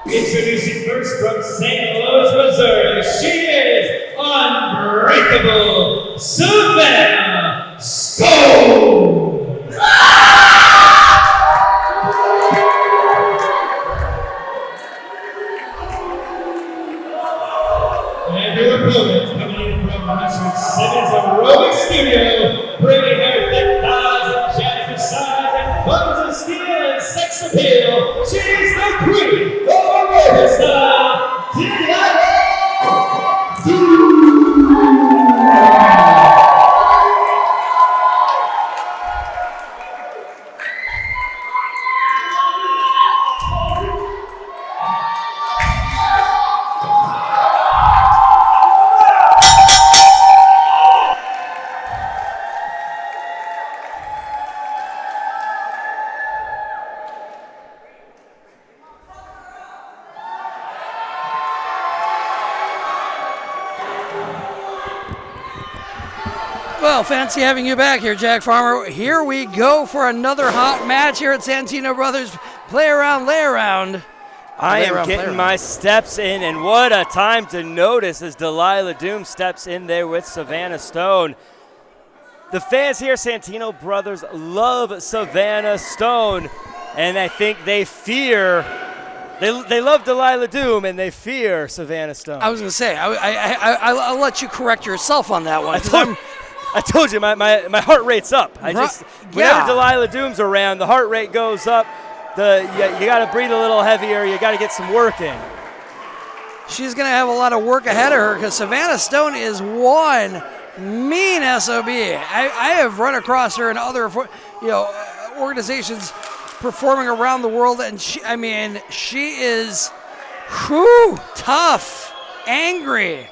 Introducing first from St. Louis, Missouri, she is unbreakable Savanna Stone. And her opponent coming in from Richard Simmons Aerobic Studio, bringing her thick thighs and jagged size and buttons of steel and sex appeal. She's the queen of aerobic style, Delilah. Well, fancy having you back here, Jack Farmer. Here we go for another hot match here at Santino Brothers Play Around, Lay Around. I am getting my steps in, and what a time to notice as Delilah Doom steps in there with Savanna Stone. The fans here, Santino Brothers, love Savanna Stone, and I think they fear. They love Delilah Doom, and they fear Savanna Stone. I was going to say, I'll let you correct yourself on that one. I told you, my heart rate's up. Whenever Delilah Doom's around, the heart rate goes up. You got to breathe a little heavier. You got to get some work in. She's going to have a lot of work ahead of her because Savanna Stone is one mean SOB. I have run across her in other organizations performing around the world, and she is tough, angry.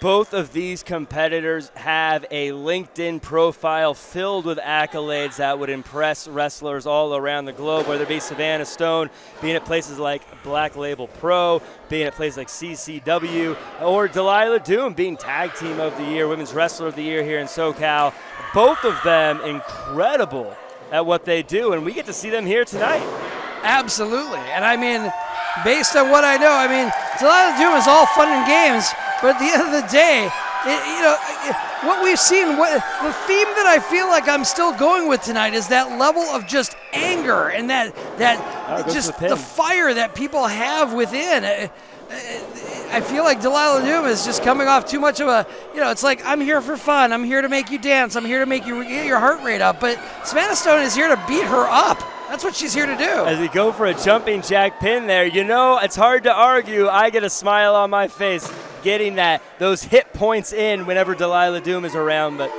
Both of these competitors have a LinkedIn profile filled with accolades that would impress wrestlers all around the globe, whether it be Savanna Stone being at places like Black Label Pro, being at places like CCW, or Delilah Doom being Tag Team of the Year, Women's Wrestler of the Year here in SoCal. Both of them incredible at what they do, and we get to see them here tonight. Absolutely. And based on what I know, Delilah Doom is all fun and games, but at the end of the day, what we've seen, the theme that I feel like I'm still going with tonight is that level of just anger and that just the fire that people have within. I feel like Delilah Doom is just coming off too much of a, it's like, I'm here for fun. I'm here to make you dance. I'm here to make you get your heart rate up. But Savanna Stone is here to beat her up. That's what she's here to do. As we go for a jumping jack pin there, it's hard to argue. I get a smile on my face getting those hit points in whenever Delilah Doom is around. But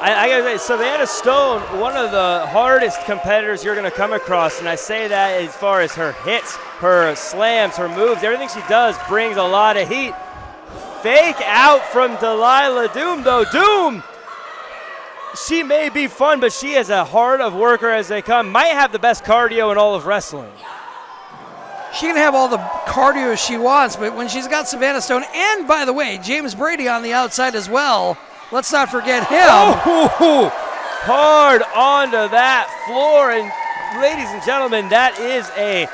I got to say, Savanna Stone, one of the hardest competitors you're going to come across, and I say that as far as her hits, her slams, her moves, everything she does brings a lot of heat. Fake out from Delilah Doom, though. Doom, she may be fun, but she is a hard of worker as they come. Might have the best cardio in all of wrestling. She can have all the cardio she wants, but when she's got Savanna Stone, and by the way, James Brady on the outside as well, let's not forget him. Oh, hard onto that floor, and ladies and gentlemen, that's a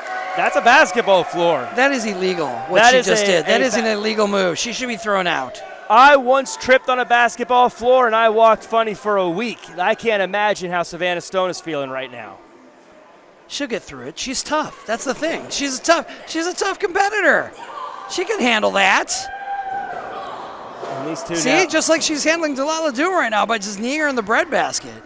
basketball floor. That is illegal, what she just did. That is an illegal move. She should be thrown out. I once tripped on a basketball floor, and I walked funny for a week. I can't imagine how Savanna Stone is feeling right now. She'll get through it. She's tough. That's the thing. She's a tough competitor. She can handle that. And these two just like she's handling Delilah Doom right now by just kneeing her in the breadbasket.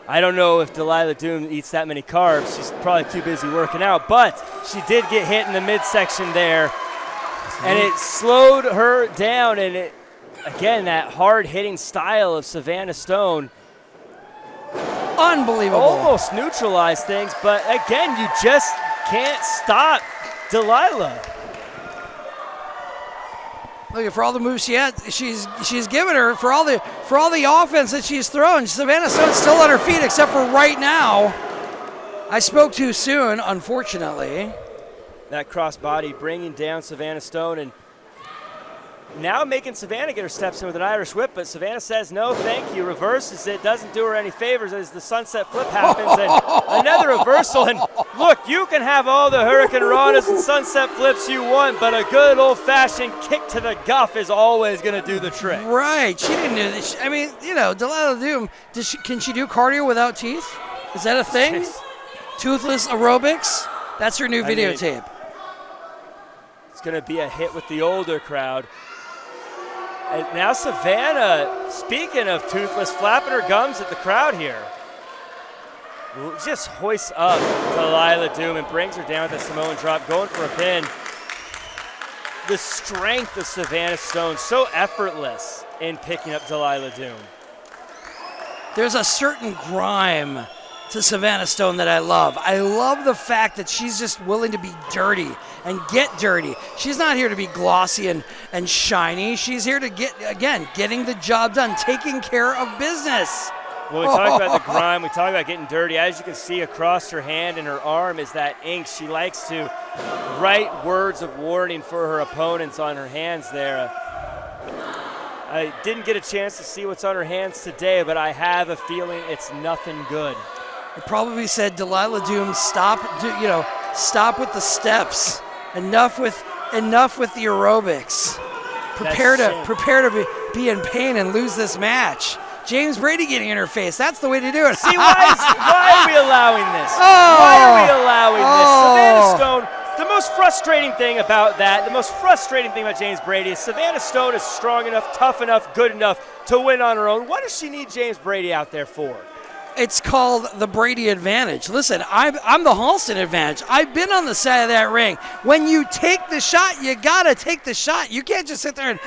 I don't know if Delilah Doom eats that many carbs. She's probably too busy working out, but she did get hit in the midsection there, and it slowed her down. And again, that hard-hitting style of Savanna Stone. Unbelievable. Almost neutralized things, but again, you just can't stop Delilah. Look, for all the moves she's given her, for all the offense that she's thrown, Savanna Stone's still on her feet, except for right now. I spoke too soon, unfortunately. That crossbody bringing down Savanna Stone, and now making Savanna get her steps in with an Irish whip, but Savanna says no, thank you, reverses it, doesn't do her any favors as the sunset flip happens, and another reversal, and look, you can have all the Hurricane Ranas and sunset flips you want, but a good old-fashioned kick to the guff is always going to do the trick. Right, she didn't do this. I mean, Delilah Doom, can she do cardio without teeth? Is that a thing? Toothless aerobics? That's her new videotape. It's going to be a hit with the older crowd. And now Savanna, speaking of toothless, flapping her gums at the crowd here. Just hoists up Delilah Doom and brings her down with a Samoan drop, going for a pin. The strength of Savanna Stone, so effortless in picking up Delilah Doom. There's a certain grime to Savanna Stone that I love. I love the fact that she's just willing to be dirty and get dirty. She's not here to be glossy and shiny. She's here to getting the job done, taking care of business. Well, we talk about the grime, we talk about getting dirty. As you can see across her hand and her arm is that ink. She likes to write words of warning for her opponents on her hands there. I didn't get a chance to see what's on her hands today, but I have a feeling it's nothing good. It probably said, Delilah Doom, stop with the steps. Enough with the aerobics. Prepare to be in pain and lose this match. James Brady getting in her face. That's the way to do it. See, why are we allowing this? Why are we allowing this? Savanna Stone, the most frustrating thing about James Brady is Savanna Stone is strong enough, tough enough, good enough to win on her own. What does she need James Brady out there for? It's called the Brady advantage. Listen, I'm the Halston advantage. I've been on the side of that ring. When you take the shot, you gotta take the shot. You can't just sit there and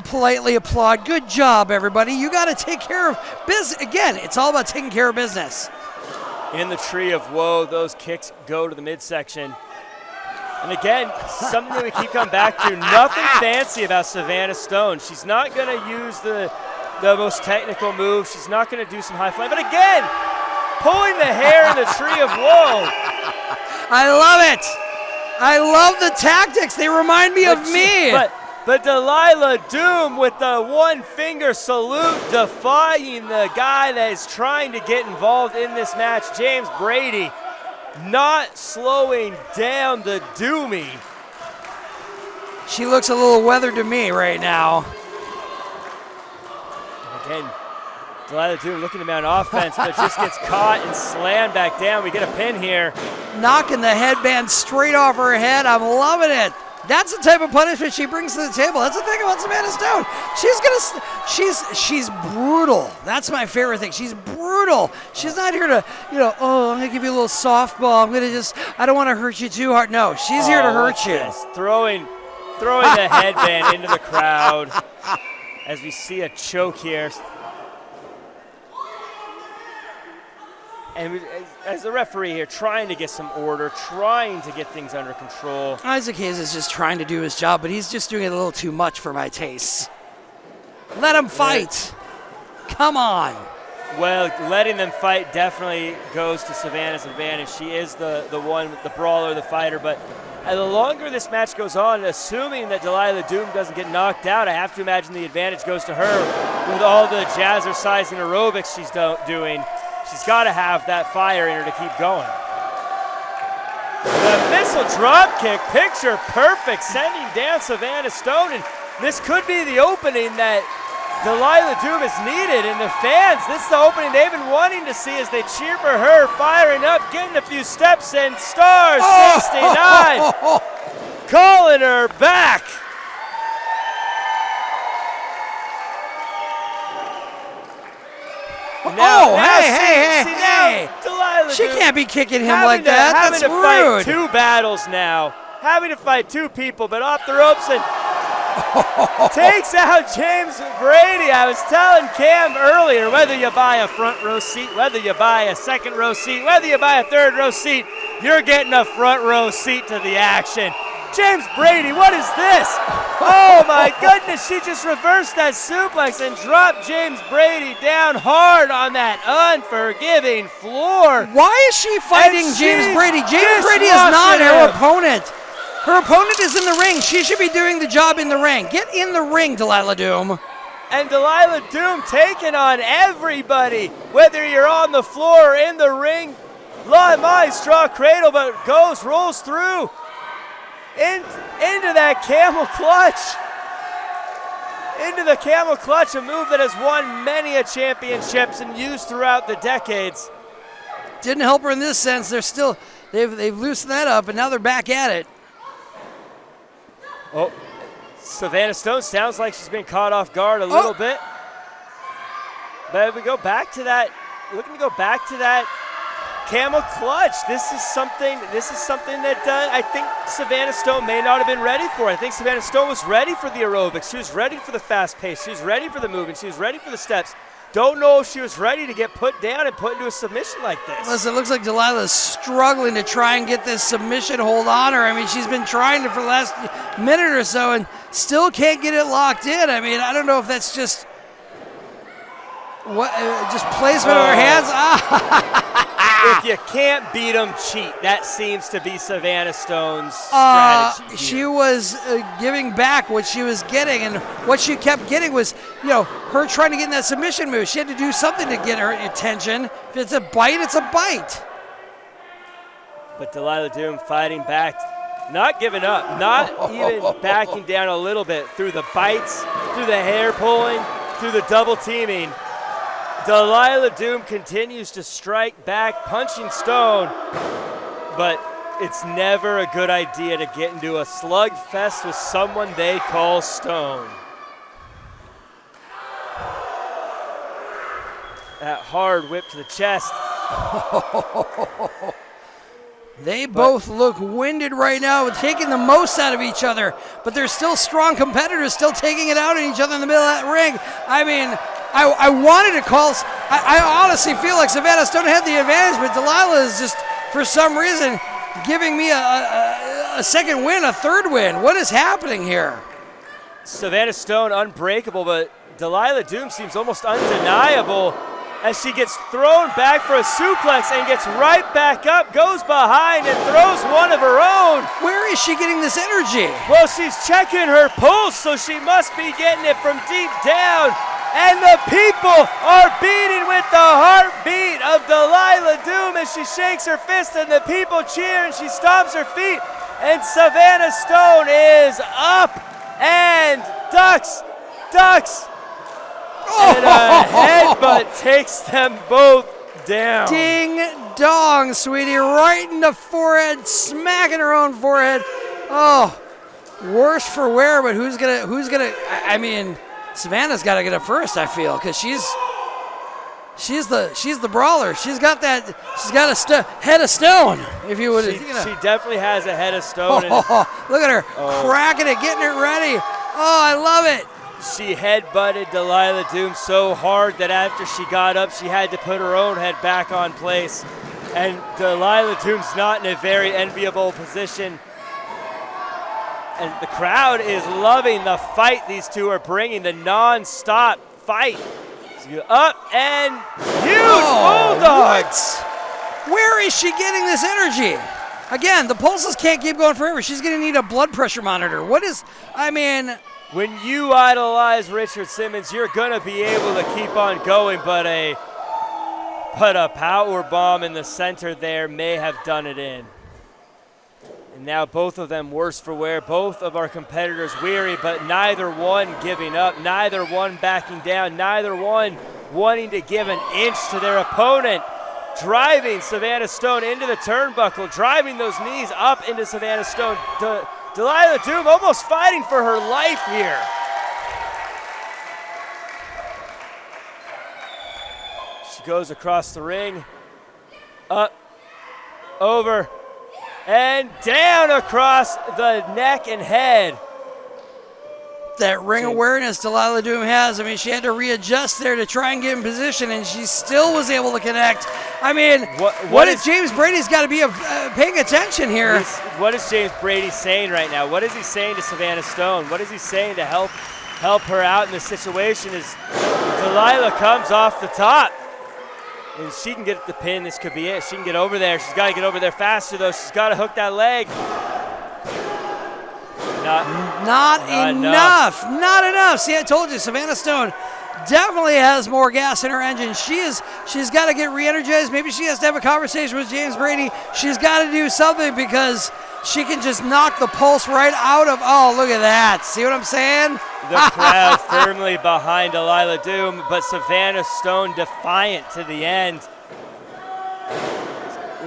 politely applaud. Good job, everybody. You gotta take care of business. Again, it's all about taking care of business. In the tree of woe, those kicks go to the midsection. And again, something that we keep coming back to. Nothing fancy about Savanna Stone. She's not gonna use the most technical move. She's not going to do some high flying. But again, pulling the hair in the tree of woe. I love it. I love the tactics. They remind me of me. But Delilah Doom with the one-finger salute, defying the guy that is trying to get involved in this match, James Brady, not slowing down the Doomie. She looks a little weathered to me right now. Again, Delilah Doom looking to mount offense, but just gets caught and slammed back down. We get a pin here. Knocking the headband straight off her head. I'm loving it. That's the type of punishment she brings to the table. That's the thing about Savanna Stone. She's brutal. That's my favorite thing. She's brutal. She's not here to, I'm going to give you a little softball. I don't want to hurt you too hard. No, she's here to hurt you. Throwing the headband into the crowd. As we see a choke here. And as the referee here trying to get some order, trying to get things under control. Isaac Hayes is just trying to do his job, but he's just doing it a little too much for my tastes. Let him fight. Come on. Well, letting them fight definitely goes to Savanna's advantage. She is the one, the brawler, the fighter, but the longer this match goes on, assuming that Delilah Doom doesn't get knocked out, I have to imagine the advantage goes to her with all the jazzercising aerobics she's doing. She's got to have that fire in her to keep going. The missile drop kick, picture perfect, sending down Savanna Stone, and this could be the opening that Delilah Doom is needed, and the fans, this is the opening they've been wanting to see as they cheer for her, firing up, getting a few steps in. Star 69, calling her back. Hey. Delilah she Doom can't be kicking him like that. That's rude. Having to fight two battles now. Having to fight two people, but off the ropes and takes out James Brady. I was telling Cam earlier, whether you buy a front row seat, whether you buy a second row seat, whether you buy a third row seat, you're getting a front row seat to the action. James Brady, what is this? Oh my goodness, she just reversed that suplex and dropped James Brady down hard on that unforgiving floor. Why is she fighting James Brady? James Brady is not her opponent. Her opponent is in the ring. She should be doing the job in the ring. Get in the ring, Delilah Doom. And Delilah Doom taking on everybody, whether you're on the floor or in the ring. My straw cradle, but rolls through into that camel clutch. Into the camel clutch, a move that has won many a championships and used throughout the decades. Didn't help her in this sense. They've loosened that up, and now they're back at it. Oh, Savanna Stone sounds like she's been caught off guard a little bit. But if we go back to that, looking to go back to that camel clutch. This is something that I think Savanna Stone may not have been ready for. I think Savanna Stone was ready for the aerobics. She was ready for the fast pace. She was ready for the movement. She was ready for the steps. Don't know if she was ready to get put down and put into a submission like this. Listen, it looks like Delilah's struggling to try and get this submission hold on her. I mean, she's been trying to for the last minute or so and still can't get it locked in. I mean, I don't know if that's just just placement of her hands. If you can't beat them, cheat. That seems to be Savanna Stone's strategy. She was giving back what she was getting, and what she kept getting was, her trying to get in that submission move. She had to do something to get her attention. If it's a bite, it's a bite. But Delilah Doom fighting back, not giving up, not even backing down a little bit through the bites, through the hair pulling, through the double teaming. Delilah Doom continues to strike back, punching Stone, but it's never a good idea to get into a slugfest with someone they call Stone. That hard whip to the chest. They both look winded right now, taking the most out of each other, but they're still strong competitors, still taking it out on each other in the middle of that ring. I mean, I wanted to call. I honestly feel like Savanna Stone had the advantage, but Delilah is just, for some reason, giving me a second win, a third win. What is happening here? Savanna Stone unbreakable, but Delilah Doom seems almost undeniable as she gets thrown back for a suplex and gets right back up, goes behind and throws one of her own. Where is she getting this energy? Well, she's checking her pulse, so she must be getting it from deep down. And the people are beating with the heartbeat of Delilah Doom as she shakes her fist, and the people cheer and she stomps her feet. And Savanna Stone is up and ducks. And a headbutt takes them both down. Ding dong, sweetie, right in the forehead, smacking her own forehead. Oh, worse for wear, but who's gonna? I mean, Savannah's got to get up first, I feel, because she's the brawler. She's got a head of stone, if you would. She definitely has a head of stone. Look at her cracking it, getting it ready. Oh, I love it. She headbutted Delilah Doom so hard that after she got up, she had to put her own head back on place. And Delilah Doom's not in a very enviable position. And the crowd is loving the fight these two are bringing, the non-stop fight. So up and huge bulldogs. Where is she getting this energy? Again, the pulses can't keep going forever. She's going to need a blood pressure monitor. When you idolize Richard Simmons, you're going to be able to keep on going, but a power bomb in the center there may have done it in. And now both of them worse for wear. Both of our competitors weary, but neither one giving up, neither one backing down, neither one wanting to give an inch to their opponent. Driving Savanna Stone into the turnbuckle, driving those knees up into Savanna Stone. Delilah Doom almost fighting for her life here. She goes across the ring, up, over, and down across the neck and head. That ring awareness Delilah Doom has. I mean, she had to readjust there to try and get in position, and she still was able to connect. I mean, what is James Brady's got to be paying attention here? What is James Brady saying right now? What is he saying to Savanna Stone? What is he saying to help her out in this situation as Delilah comes off the top? And she can get the pin. This could be it. She can get over there. She's got to get over there faster, though. She's got to hook that leg. Not enough. Not enough. See, I told you, Savanna Stone definitely has more gas in her engine. She's got to get re-energized. Maybe she has to have a conversation with James Brady. She's got to do something because she can just knock the pulse right out of. Oh, look at that. See what I'm saying? The crowd firmly behind Delilah Doom, but Savanna Stone defiant to the end.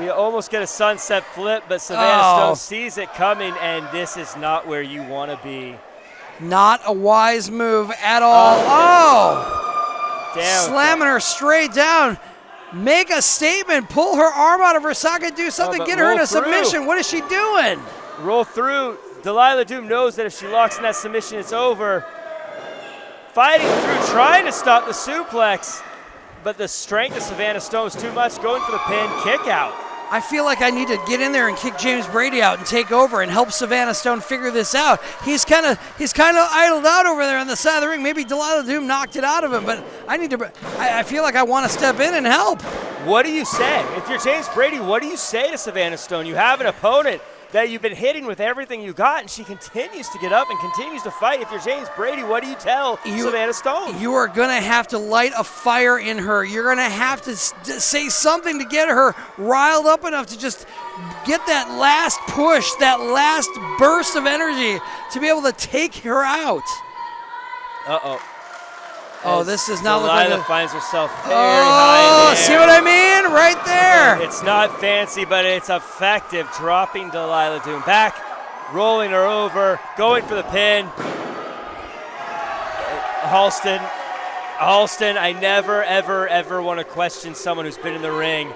We almost get a sunset flip, but Savanna Stone sees it coming, and this is not where you want to be. Not a wise move at all. Down. Slamming her straight down. Make a statement. Pull her arm out of her socket. Do something. Get her in a submission. What is she doing? Roll through. Delilah Doom knows that if she locks in that submission, it's over. Fighting through, trying to stop the suplex, but the strength of Savanna Stone is too much. Going for the pin, kick out. I feel like I need to get in there and kick James Brady out and take over and help Savanna Stone figure this out. He's kind of idled out over there on the side of the ring. Maybe Delilah Doom knocked it out of him, but I feel like I want to step in and help. What do you say? If you're James Brady, what do you say to Savanna Stone? You have an opponent that you've been hitting with everything you got, and she continues to get up and continues to fight. If you're James Brady, what do you tell Savanna Stone? You are going to have to light a fire in her. You're going to have to say something to get her riled up enough to just get that last push, that last burst of energy to be able to take her out. Uh-oh. Oh, this does not look like Delilah finds herself very high in the air. See what I mean? Right there. It's not fancy, but it's effective. Dropping Delilah Doom back, rolling her over, going for the pin. Halston, I never, ever, ever want to question someone who's been in the ring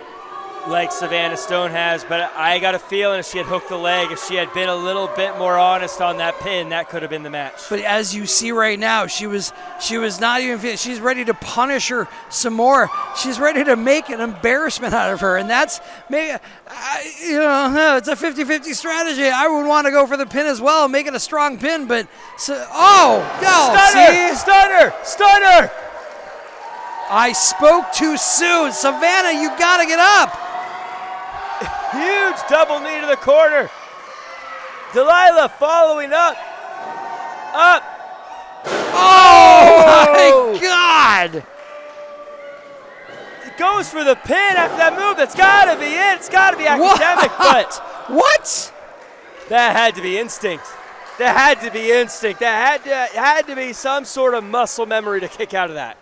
like Savanna Stone has, but I got a feeling if she had hooked the leg, if she had been a little bit more honest on that pin, that could have been the match. But as you see right now, she was not even. She's ready to punish her some more. She's ready to make an embarrassment out of her, and that's maybe it's a 50-50 strategy. I would want to go for the pin as well, make it a strong pin, but Stunner! I spoke too soon. Savanna, you gotta get up. Huge double knee to the corner. Delilah following up. Oh my God! It goes for the pin after that move. That's gotta be it. It's gotta be academic, but what? That had to be instinct. That had to be some sort of muscle memory to kick out of that.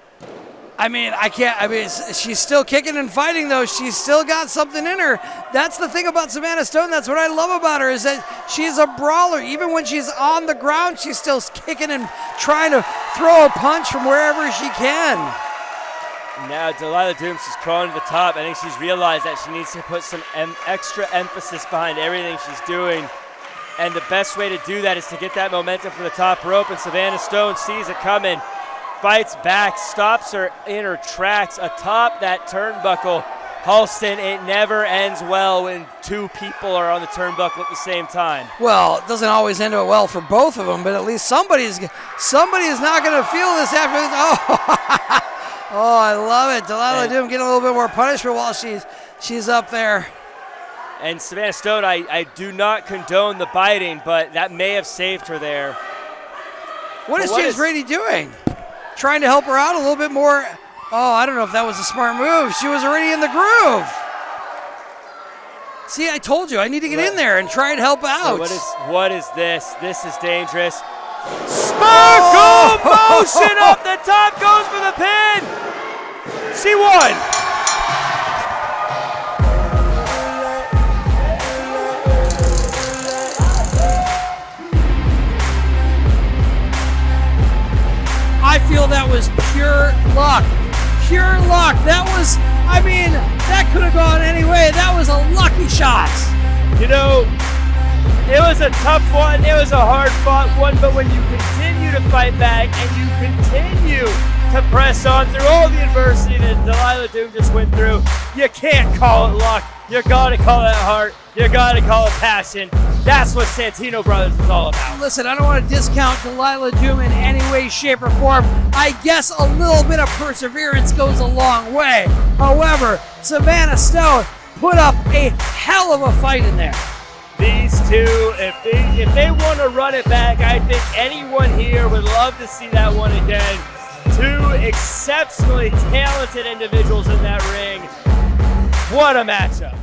She's still kicking and fighting, though. She's still got something in her. That's the thing about Savanna Stone. That's what I love about her, is that she's a brawler. Even when she's on the ground, she's still kicking and trying to throw a punch from wherever she can. Now Delilah Doom, she's crawling to the top. I think she's realized that she needs to put some extra emphasis behind everything she's doing. And the best way to do that is to get that momentum from the top rope, and Savanna Stone sees it coming. Fights back, stops her in her tracks atop that turnbuckle. Halston, it never ends well when two people are on the turnbuckle at the same time. Well, it doesn't always end well for both of them, but at least somebody is not going to feel this after this. Oh, I love it. Delilah Doom getting a little bit more punishment while she's up there. And Savanna Stone, I do not condone the biting, but that may have saved her there. What is James Brady doing? Trying to help her out a little bit more. Oh, I don't know if that was a smart move. She was already in the groove. See, I told you, I need to get in there and try and help out. What is this? This is dangerous. Sparkle motion up the top, goes for the pin. She won. I feel that was pure luck. Pure luck. That could have gone any way. That was a lucky shot. It was a tough one. It was a hard-fought one, but when you continue to fight back and you continue to press on through all the adversity that Delilah Doom just went through, you can't call it luck. You got to call it heart. You got to call it passion. That's what Santino Brothers is all about. Listen, I don't want to discount Delilah Doom in any way, shape, or form. I guess a little bit of perseverance goes a long way. However, Savanna Stone put up a hell of a fight in there. These two, if they want to run it back, I think anyone here would love to see that one again. Two exceptionally talented individuals in that ring. What a matchup.